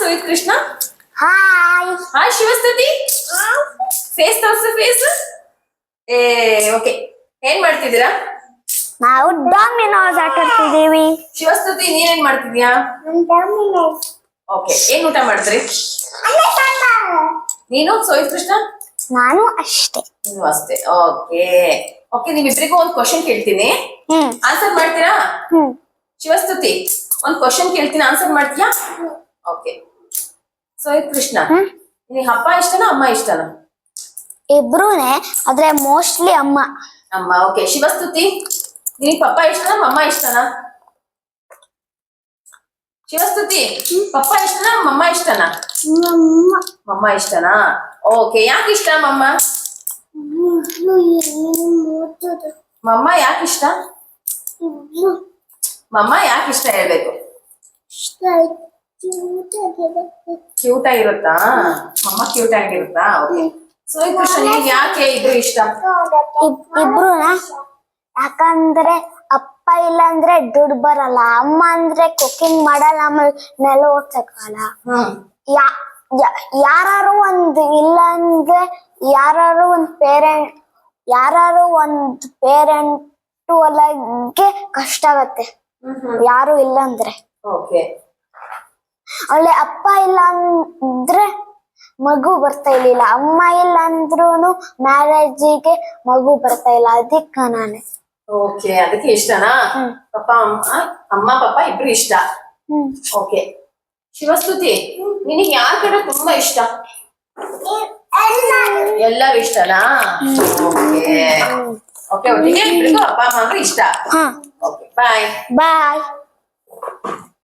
ಸುಯಿತ್ Krishna. Hi hi ಶಿವಸ್ತುತಿ. Face ತೋರ್ಸು face. Okay, ಏನ್ ಮಾಡ್ತಿದ್ದೀರಾ? ನಾವು ಡಾಮಿನೋಸ್ ಆಟ ಆಡ್ತಿದ್ದೀವಿ. ಶಿವಸ್ತುತಿ ನೀನೇನ್ ಮಾಡ್ತಿದ್ಯಾ? ಓಕೆ, ಏನ್ ಊಟ ಮಾಡಿದ್ರಿ? ನೀನು ಸೋಹಿತ್ ಕೃಷ್ಣ? ನಾನು ಅಷ್ಟೇ. ನೀವು ಅಷ್ಟೇ. ಓಕೆ ಓಕೆ, ನಿಮ್ಮಿಬ್ರಿಗೂ ಒಂದು ಕ್ವಶನ್ ಕೇಳ್ತೀನಿ, ಆನ್ಸರ್ ಮಾಡ್ತೀರಾ? ಶಿವಸ್ತುತಿ, ಒಂದು ಕ್ವಶನ್ ಕೇಳ್ತೀನಿ, ಆನ್ಸರ್ ಮಾಡ್ತೀಯಾ? ಓಕೆ. ಸೋಹಿತ್ ಕೃಷ್ಣ, ನಿನಗೆ ಅಪ್ಪ ಇಷ್ಟನಾ ಅಮ್ಮ ಇಷ್ಟನಾ? ಇಬ್ರುನೇ, ಆದ್ರೆ ಮೋಸ್ಟ್ಲಿ ಅಮ್ಮ. ಅಮ್ಮ. ಓಕೆ. ಶಿವಸ್ತುತಿ, ನಿನಗೆ ಪಪ್ಪ ಇಷ್ಟನಾ ಮಮ್ಮ ಇಷ್ಟನಾ? ಶಿವಸ್ತುತಿ, ಪಪ್ಪ ಇಷ್ಟನಾ ಮಮ್ಮ ಇಷ್ಟನಾ? ಮಮ್ಮ ಇಷ್ಟನಾ? ಓಕೆ, ಯಾಕೆ ಇಷ್ಟ ಮಮ್ಮ? ಮಮ್ಮ ಯಾಕೆ ಇಷ್ಟ? ಮಮ್ಮ ಯಾಕೆ ಇಷ್ಟ ಹೇಳ್ಬೇಕು. ಕ್ಯೂಟ್ ಆಗಿರುತ್ತಾ ಮಮ್ಮ? ಕ್ಯೂಟ್ ಆಗಿರುತ್ತಾ? ಓಕೆ. ಸೋಹಿತ್ ಕೃಷ್ಣ, ನಿಮ್ಗೆ ಯಾಕೆ ಇಬ್ರು ಇಷ್ಟ? ಇಬ್ರುನ ಯಾಕಂದ್ರೆ ಅಪ್ಪ ಇಲ್ಲ ಅಂದ್ರೆ ದುಡ್ಡು ಬರಲ್ಲ, ಅಮ್ಮ ಅಂದ್ರೆ ಕುಕಿಂಗ್ ಮಾಡಲ್ಲ, ಆಮೇಲೆ ನೆಲ ಓಡ್ಸಕ್ಕಲ್ಲ. ಯಾರು ಒಂದು ಇಲ್ಲ ಅಂದ್ರೆ ಯಾರು ಒಂದು ಪೇರೆಂಟ್ ಒಳಗೆ ಕಷ್ಟ ಆಗತ್ತೆ, ಯಾರು ಇಲ್ಲ ಅಂದ್ರೆ. ಓಕೆ. ಒಳ್ಳೆ ಅಪ್ಪ ಇಲ್ಲ ಅಂದ್ರೆ ಮಗು ಬರ್ತಾ ಇರ್ಲಿಲ್ಲ, ಅಮ್ಮ ಇಲ್ಲ ಅಂದ್ರೂನು ಮ್ಯಾರೇಜಿಗೆ ಮಗು ಬರ್ತಾ ಇಲ್ಲ, ಅದಕ್ಕೆ ನಾನೇ. ಓಕೆ, ಅದಕ್ಕೆ ಇಷ್ಟನಾ? ಪಪ್ಪ ಅಮ್ಮ ಪಪ್ಪ ಇಬ್ರು ಇಷ್ಟ. ಓಕೆ. ಶಿವಸ್ತುತಿ, ನಿನಗೆ ಯಾರ ಕಡೆ ತುಂಬಾ ಇಷ್ಟ? ಎಲ್ಲರೂ ಇಷ್ಟನಾ? ಓಕೆ ಓಕೆ, ಒಟ್ಟಿಗೆ ಇಬ್ರಿಗೂ ಅಪ್ಪ ಅಮ್ಮ ಇಷ್ಟ. ಓಕೆ, ಬಾಯ್ ಬಾಯ್.